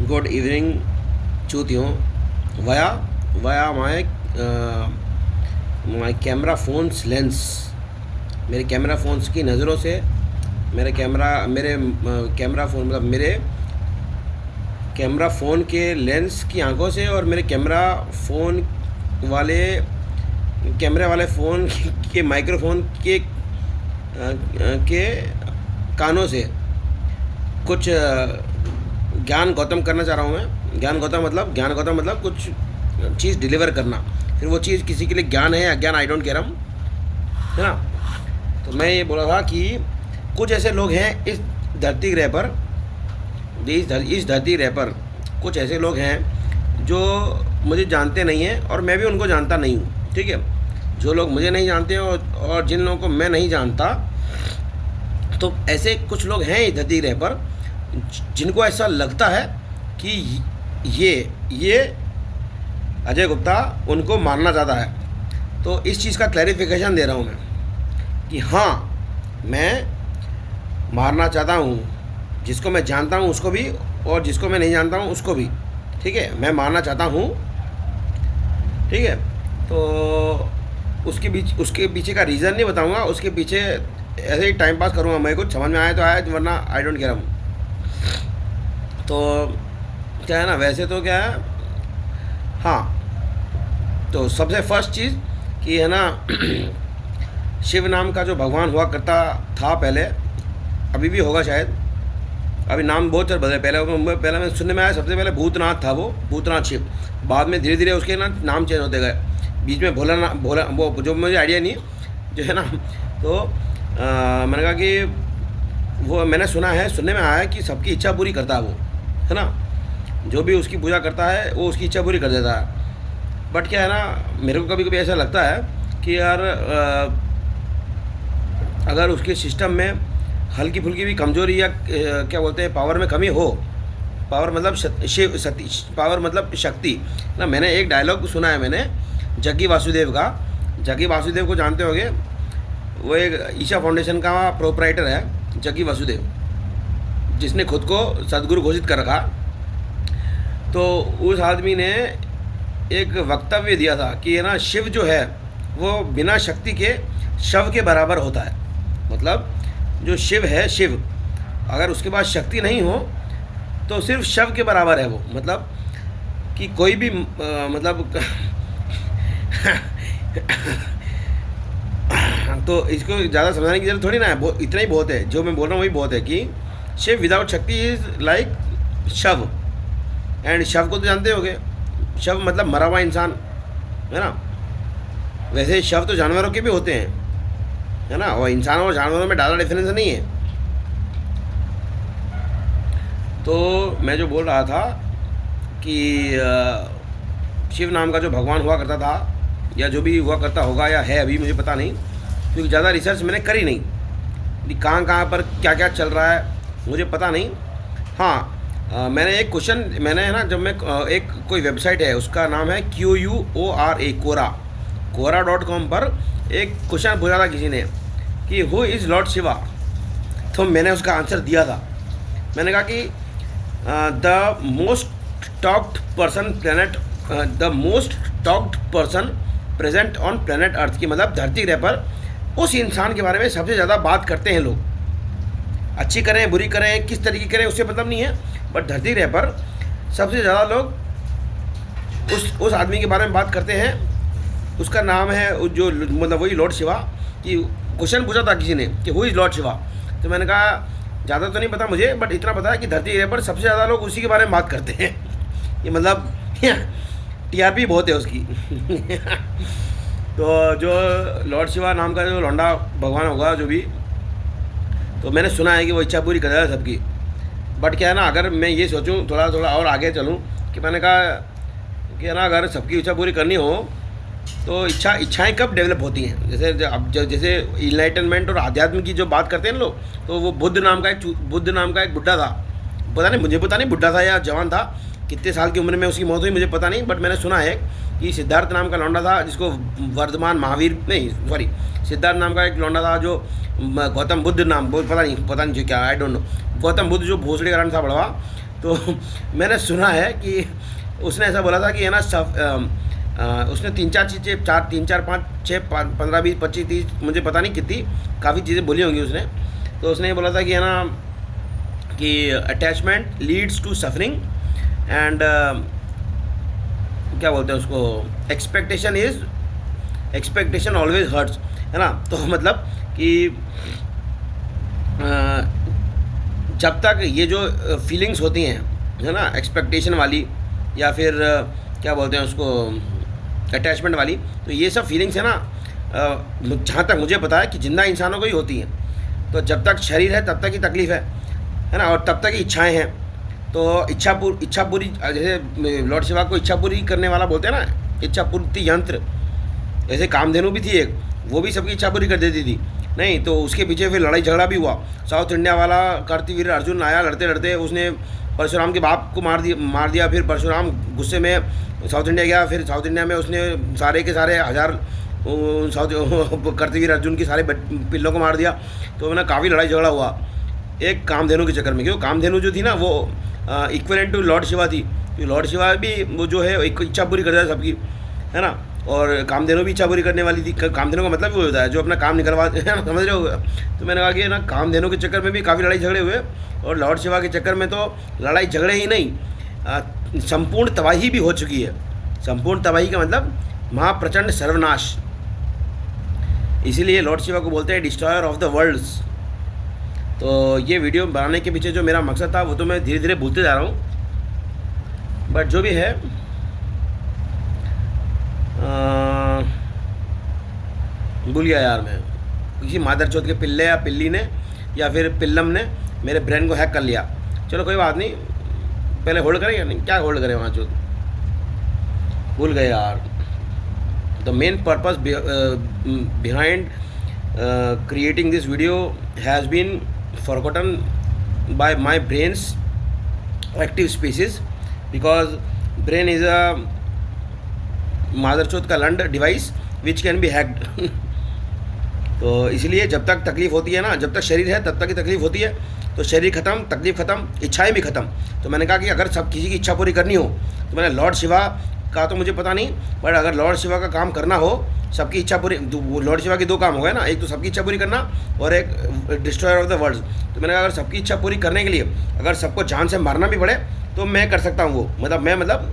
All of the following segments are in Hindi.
Good evening चूतियों। वया वया my my camera phones lens, मेरे कैमरा फ़ोन्स की नज़रों से मेरे कैमरा फ़ोन मतलब मेरे कैमरा फ़ोन के लेंस की आंखों से और मेरे कैमरे वाले फ़ोन के माइक्रोफोन के कानों से कुछ ज्ञान गौतम करना चाह रहा हूँ मैं। ज्ञान गौतम मतलब कुछ चीज़ डिलीवर करना। फिर वो चीज़ किसी के लिए ज्ञान है या अज्ञान, आई डोंट केयर, हम है ना। तो मैं ये बोला था कि कुछ ऐसे लोग हैं इस धरती ग्रह पर, इस धरती ग्रह पर कुछ ऐसे लोग हैं जो मुझे जानते नहीं हैं और मैं भी उनको जानता नहीं हूँ, ठीक है। जो लोग मुझे नहीं जानते और जिन लोगों को मैं नहीं जानता, तो ऐसे कुछ लोग हैं इस धरती ग्रह पर जिनको ऐसा लगता है कि ये अजय गुप्ता उनको मारना चाहता है। तो इस चीज़ का क्लैरिफिकेशन दे रहा हूँ मैं कि हाँ, मैं मारना चाहता हूँ, जिसको मैं जानता हूँ उसको भी और जिसको मैं नहीं जानता हूँ उसको भी, ठीक है। मैं मारना चाहता हूँ, ठीक है। तो उसके पीछे का रीज़न नहीं बताऊँगा, उसके पीछे ऐसे ही टाइम पास करूँगा मैं, कुछ समझ में आए तो आए, वरना आई डोंट केयर। तो क्या है ना, वैसे तो क्या है, हाँ, तो सबसे फर्स्ट चीज़ कि है ना शिव नाम का जो भगवान हुआ करता था पहले, अभी भी होगा शायद, अभी नाम बहुत सारे बदले। पहले मैं सुनने में आया, सबसे पहले भूतनाथ था, वो भूतनाथ शिव। बाद में धीरे धीरे उसके ना नाम चेंज होते गए। बीच में भोला वो जो मुझे आइडिया नहीं जो है ना। तो मैंने कहा कि वो मैंने सुना है, सुनने में आया है कि सबकी इच्छा पूरी करता है वो, है ना। जो भी उसकी पूजा करता है वो उसकी इच्छा पूरी कर देता है। बट क्या है ना, मेरे को कभी कभी ऐसा लगता है कि यार अगर उसके सिस्टम में हल्की फुल्की भी कमजोरी या क्या बोलते हैं पावर में कमी हो, पावर मतलब पावर मतलब शक्ति ना। मैंने एक डायलॉग सुना है मैंने जग्गी वासुदेव का। जग्गी वासुदेव को जानते होंगे, वो एक ईशा फाउंडेशन का प्रोपराइटर है, जग्गी वासुदेव, जिसने खुद को सदगुरु घोषित कर रखा। तो उस आदमी ने एक वक्तव्य दिया था कि है ना, शिव जो है वो बिना शक्ति के शव के बराबर होता है। मतलब जो शिव है, शिव अगर उसके पास शक्ति नहीं हो तो सिर्फ शव के बराबर है वो। मतलब कि कोई भी मतलब तो इसको ज़्यादा समझाने की जरूरत थोड़ी ना है, इतना ही बहुत है, जो मैं बोल रहा हूँ वही बहुत है कि शिव विदाउट शक्ति इज लाइक शव। एंड शव को तो जानते होगे, शव मतलब मरा हुआ इंसान, है ना। वैसे शव तो जानवरों के भी होते हैं, है ना, और इंसानों और जानवरों में ज़्यादा डिफरेंस नहीं है। तो मैं जो बोल रहा था कि शिव नाम का जो भगवान हुआ करता था, या जो भी हुआ करता होगा या है, अभी मुझे पता नहीं, क्योंकि ज़्यादा रिसर्च मैंने करी नहीं, कहाँ पर क्या क्या चल रहा है मुझे पता नहीं। हाँ, मैंने एक क्वेश्चन, मैंने है ना, जब मैं एक कोई वेबसाइट है उसका नाम है QUORA, quora.com पर एक क्वेश्चन पूछा था किसी ने कि हु इज़ लॉर्ड शिवा। तो मैंने उसका आंसर दिया था। मैंने कहा कि the most talked person present on planet earth, की मतलब धरती ग्रह पर उस इंसान के बारे में सबसे ज़्यादा बात करते हैं लोग। अच्छी करें बुरी करें किस तरीके करें उससे मतलब नहीं है, बट धरती ग्रह पर सबसे ज़्यादा लोग उस आदमी के बारे में बात करते हैं। उसका नाम है जो मतलब वही लॉर्ड शिवा। कि क्वेश्चन पूछा था किसी ने कि हु इज़ लॉर्ड शिवा। तो मैंने कहा ज़्यादा तो नहीं पता मुझे, बट इतना पता है कि धरती ग्रह पर सबसे ज़्यादा लोग उसी के बारे में बात करते हैं। ये मतलब TRP बहुत है उसकी। तो जो लॉर्ड शिवा नाम का जो लौंडा भगवान होगा जो भी, तो मैंने सुना है कि वो इच्छा पूरी कर देता है सबकी। बट क्या है ना, अगर मैं ये सोचूं थोड़ा और आगे चलूं कि मैंने कहा कि है ना, अगर सबकी इच्छा पूरी करनी हो तो इच्छाएं कब डेवलप होती हैं। जैसे इनलाइटनमेंट और आध्यात्म की जो बात करते हैं लोग, तो वो बुद्ध नाम का एक बुढ़ा था, मुझे पता नहीं बुढ़ा था या जवान था, कितने साल की उम्र में उसकी मौत हुई मुझे पता नहीं, बट मैंने सुना है कि सिद्धार्थ नाम का लौंडा था जिसको सिद्धार्थ नाम का एक लौंडा था जो गौतम बुद्ध नाम वो पता नहीं जो क्या, I don't know, Gautam Buddha जो भोसड़ी का था बड़वा, तो मैंने सुना है कि उसने ऐसा बोला था कि है ना उसने 3-4 चीज़ें 15-20-25-30 मुझे पता नहीं कितनी, काफ़ी चीज़ें बोली होंगी उसने। तो उसने ये बोला था कि है ना कि attachment leads to suffering and क्या बोलते हैं उसको, एक्सपेक्टेशन ऑलवेज हर्ट्स, है ना। तो मतलब कि जब तक ये जो फीलिंग्स होती हैं, है ना, एक्सपेक्टेशन वाली या फिर क्या बोलते हैं उसको, अटैचमेंट वाली, तो ये सब फीलिंग्स है ना, जहाँ तक मुझे पता है कि जिंदा इंसानों को ही होती हैं। तो जब तक शरीर है तब तक ही तकलीफ़ है ना, और तब तक ही इच्छाएं हैं। तो इच्छा पूरी, जैसे लॉर्ड शिवा को इच्छा पूरी करने वाला बोलते हैं ना, इच्छा पूर्ति यंत्र। जैसे कामधेनु भी थी एक, वो भी सबकी इच्छा पूरी कर देती थी। नहीं तो उसके पीछे फिर लड़ाई झगड़ा भी हुआ। साउथ इंडिया वाला कार्तिवीर अर्जुन आया, लड़ते लड़ते उसने परशुराम के बाप को मार दिया। फिर परशुराम गुस्से में साउथ इंडिया गया, फिर साउथ इंडिया में उसने सारे के सारे 1000 साउथ कार्तिवीर अर्जुन के सारे पिल्लों को मार दिया। तो ना काफ़ी लड़ाई झगड़ा हुआ एक कामधेनु के चक्कर में, क्यों कामधेनु जो थी ना वो इक्वलेंट टू लॉर्ड शिवा थी। तो लॉर्ड शिवा भी वो जो है एक इच्छा पूरी करता है सबकी, है ना, और कामधेनु भी इच्छा पूरी करने वाली थी। कामधेनु का मतलब वो होता है जो अपना काम निकलवा, है ना, समझ रहे हो। तो मैंने कहा कि ना कामधेनु के चक्कर में भी काफ़ी लड़ाई झगड़े हुए, और लॉर्ड शिवा के चक्कर में तो लड़ाई झगड़े ही नहीं, संपूर्ण तबाही भी हो चुकी है। संपूर्ण तबाही का मतलब महाप्रचंड सर्वनाश। इसीलिए लॉर्ड शिवा को बोलते हैं डिस्ट्रॉयर ऑफ द वर्ल्ड्स। तो ये वीडियो बनाने के पीछे जो मेरा मकसद था वो तो मैं धीरे धीरे भूलते जा रहा हूँ, बट जो भी है भूल गया यार मैं। किसी मादर चौथ के पिल्ले या पिल्ली ने या फिर पिल्लम ने मेरे ब्रेन को हैक कर लिया। चलो कोई बात नहीं, पहले होल्ड करें या नहीं, क्या होल्ड करें वहाँ चौथ, भूल गए यार। The main purpose behind creating this video has been forgotten by my brain's active species, because brain is a motherchode का लंड device which can be hacked। तो इसलिए जब तक तकलीफ़ होती है ना, जब तक शरीर है तब तक ही तकलीफ़ होती है। तो शरीर ख़त्म, तकलीफ़ ख़त्म, इच्छाएं भी ख़त्म। तो मैंने कहा कि अगर सब किसी की इच्छा पूरी करनी हो, तो मैंने लॉर्ड शिवा का तो मुझे पता नहीं, बट अगर लॉर्ड शिवा का काम करना हो, सबकी इच्छा पूरी, लॉर्ड शिवा के 2 काम हो गए ना, एक तो सबकी इच्छा पूरी करना और एक डिस्ट्रॉयर ऑफ द वर्ल्ड। तो मैंने कहा अगर सबकी इच्छा पूरी करने के लिए अगर सबको जान से मारना भी पड़े तो मैं कर सकता हूँ वो, मतलब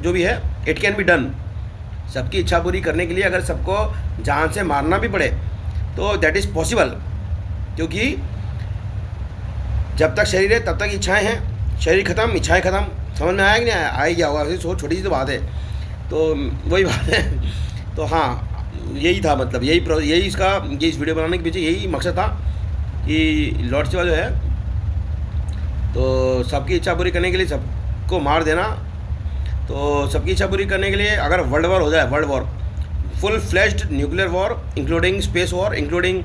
जो भी है इट कैन बी डन। सबकी इच्छा पूरी करने के लिए अगर सबको जान से मारना भी पड़े तो दैट इज़ पॉसिबल, क्योंकि जब तक शरीर है तब तक इच्छाएँ हैं। शरीर ख़त्म, इच्छाएँ ख़त्म। समझ में आया कि नहीं आया? आ ही गया होगा, छोटी सी तो बात है। तो वही बात है। तो हाँ, यही था, मतलब यही इस वीडियो बनाने के पीछे यही मकसद था कि लॉर्ड शिवा जो है तो सबकी इच्छा पूरी करने के लिए सबको मार देना। तो सबकी इच्छा पूरी करने के लिए अगर वर्ल्ड वॉर हो जाए, world war, full flashed nuclear war, including space war, including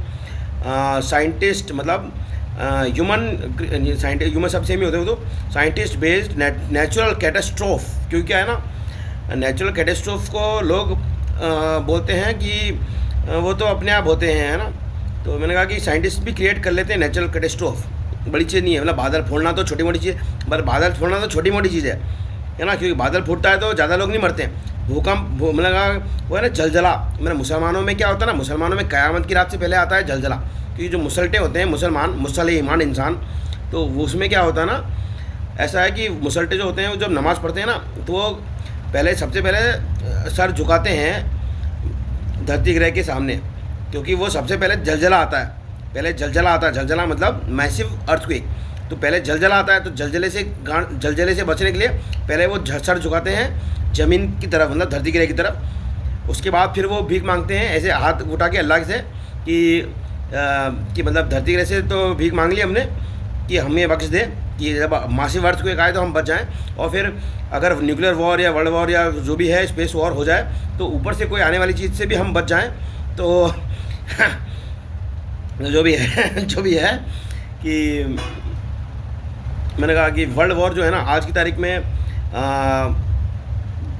scientist, मतलब ह्यूमन सब सेम ही होते हैं। तो साइंटिस्ट बेस्ड नेचुरल कैटास्ट्रोफ, क्योंकि क्या है ना, नेचुरल कैटास्ट्रोफ को लोग बोलते हैं कि वो तो अपने आप होते हैं, है ना। तो मैंने कहा कि साइंटिस्ट भी क्रिएट कर लेते हैं नेचुरल कैटास्ट्रोफ, बड़ी चीज़ नहीं है। मतलब बादल फोड़ना तो छोटी मोटी चीज़, पर बादल फोड़ना तो छोटी मोटी चीज़ है ना, क्योंकि बादल फूटता है तो ज़्यादा लोग नहीं मरते हैं। भूकंप, मैंने कहा वो है ना जलजला। मैंने मुसलमानों में क्या होता है ना, मुसलमानों में क़यामत की रात से पहले आता है जलजला, क्योंकि जो मुसलटे होते हैं मुसलमान, मुसल ईमान इंसान, तो उसमें क्या होता है ना, ऐसा है कि मुसलटे जो होते हैं वो जब नमाज़ पढ़ते हैं ना, तो वो सबसे पहले सर झुकाते हैं धरती ग्रह के सामने, क्योंकि वो सबसे पहले जलजला आता है। पहले जलजला आता है, जलजला मतलब मैसिव अर्थक्वेक। तो पहले जलजला आता है, तो जलजले से बचने के लिए पहले वो सर झुकाते हैं ज़मीन की तरफ, मतलब धरती ग्रह की तरफ। उसके बाद फिर वो भीख मांगते हैं, ऐसे हाथ उठा के अल्लाह से कि मतलब धरती ग्रह से तो भीख मांग ली हमने कि हमें बख्श दे, कि जब मासिव अर्थक्वेक आए तो हम बच जाएं। और फिर अगर न्यूक्लियर वॉर या वर्ल्ड वॉर या जो भी है स्पेस वॉर हो जाए तो ऊपर से कोई आने वाली चीज़ से भी हम बच जाएं। तो जो भी है कि मैंने कहा कि वर्ल्ड वॉर जो है ना, आज की तारीख में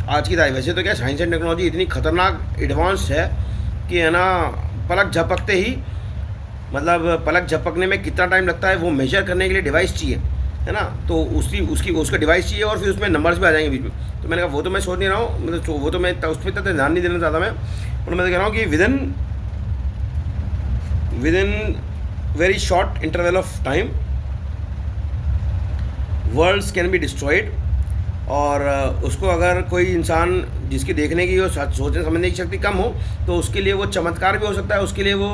वैसे तो क्या साइंस एंड टेक्नोलॉजी इतनी ख़तरनाक एडवांस है कि है ना, पलक झपकते ही मतलब पलक झपकने में कितना टाइम लगता है वो मेजर करने के लिए डिवाइस चाहिए, है ना। तो उसका डिवाइस चाहिए और फिर उसमें नंबर्स भी आ जाएंगे बीच में। तो मैंने कहा वो तो मैं सोच नहीं रहा हूँ, मतलब वो तो मैं उस पर तक ध्यान नहीं देना चाहता मैं। और मैं तो कह रहा हूँ कि within very short interval of time worlds can be destroyed. और उसको अगर कोई इंसान जिसकी देखने की और सोचने समझने की शक्ति कम हो तो उसके लिए वो चमत्कार भी हो सकता है। उसके लिए वो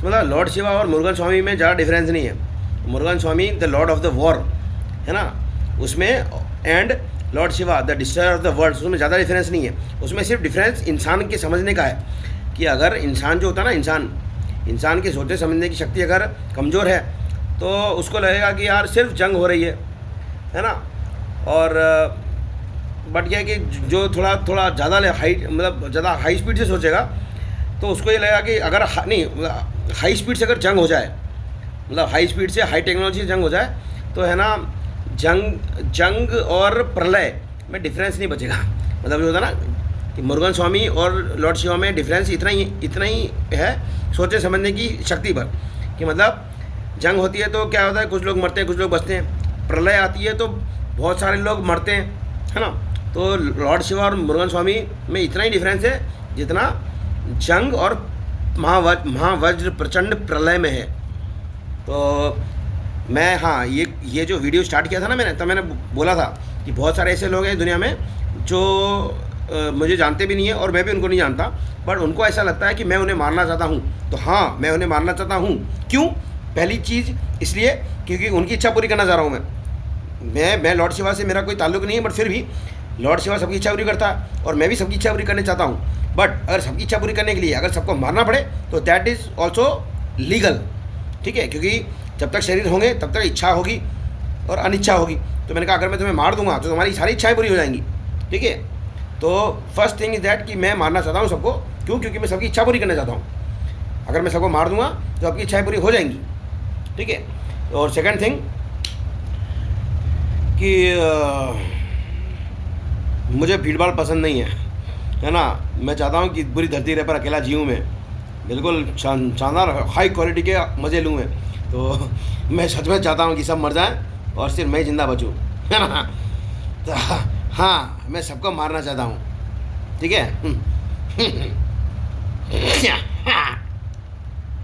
मतलब लॉर्ड शिवा और मुरुगन स्वामी में ज़्यादा डिफरेंस नहीं है। Murugan Swami the lord of the war, है ना, उसमें, and lord Shiva the destroyer of the world, उसमें ज़्यादा डिफरेंस नहीं है। उसमें सिर्फ डिफरेंस इंसान के समझने का है कि अगर इंसान जो होता है ना, इंसान की सोचने समझने की शक्ति अगर कमज़ोर है तो उसको लगेगा कि यार सिर्फ जंग हो रही है ना। और बट यह है कि जो थोड़ा ज़्यादा हाई, मतलब ज़्यादा हाई स्पीड से सोचेगा तो उसको ये लगेगा कि अगर हाई स्पीड से अगर जंग हो जाए, मतलब हाई स्पीड से हाई टेक्नोलॉजी से जंग हो जाए तो है ना, जंग और प्रलय में डिफरेंस नहीं बचेगा। मतलब जो होता है ना कि मुरुगन स्वामी और लॉर्ड शिवा में डिफरेंस इतना ही है सोचने समझने की शक्ति पर, कि मतलब जंग होती है तो क्या होता है, कुछ लोग मरते हैं कुछ लोग बचते हैं। प्रलय आती है तो बहुत सारे लोग मरते हैं, है ना। तो लॉर्ड शिवा और मुरुगन स्वामी में इतना ही डिफरेंस है जितना जंग और महावज्र प्रचंड प्रलय में है। तो मैं, हाँ, ये जो वीडियो स्टार्ट किया था ना मैंने, तब मैंने बोला था कि बहुत सारे ऐसे लोग हैं दुनिया में जो मुझे जानते भी नहीं है और मैं भी उनको नहीं जानता, बट उनको ऐसा लगता है कि मैं उन्हें मारना चाहता हूँ। तो हाँ, मैं उन्हें मारना चाहता हूँ। क्यों? पहली चीज़ इसलिए क्योंकि उनकी इच्छा पूरी करना चाह रहा हूँ मैं लॉर्ड शिवा से मेरा कोई ताल्लुक नहीं है, बट फिर भी लॉर्ड शिवा सबकी इच्छा पूरी करता है और मैं भी सबकी इच्छा पूरी करने चाहता हूँ। बट अगर सबकी इच्छा पूरी करने के लिए अगर सबको मारना पड़े तो दैट इज़ ऑल्सो लीगल, ठीक है। क्योंकि जब तक शरीर होंगे तब तक इच्छा होगी और अनिच्छा होगी। तो मैंने कहा अगर मैं तुम्हें मार दूंगा तो तुम्हारी सारी इच्छाएं पूरी हो जाएंगी, ठीक है। तो फर्स्ट थिंग इज़ दैट कि मैं मारना चाहता हूँ सबको। क्यों? क्योंकि मैं सबकी इच्छा पूरी करना चाहता हूँ। अगर मैं सबको मार दूंगा तो आपकी इच्छाएँ पूरी हो जाएंगी, ठीक है। और सेकेंड थिंग कि मुझे भीड़ भाड़ पसंद नहीं है ना। मैं चाहता हूँ कि पूरी धरती पर अकेला जीऊँ, मैं बिल्कुल शानदार हाई क्वालिटी के मज़े लूँ मैं। तो मैं सच में चाहता हूँ कि सब मर जाएं और सिर्फ मैं ज़िंदा बचूँ, है ना। तो हाँ, मैं सबको मारना चाहता हूँ, ठीक है।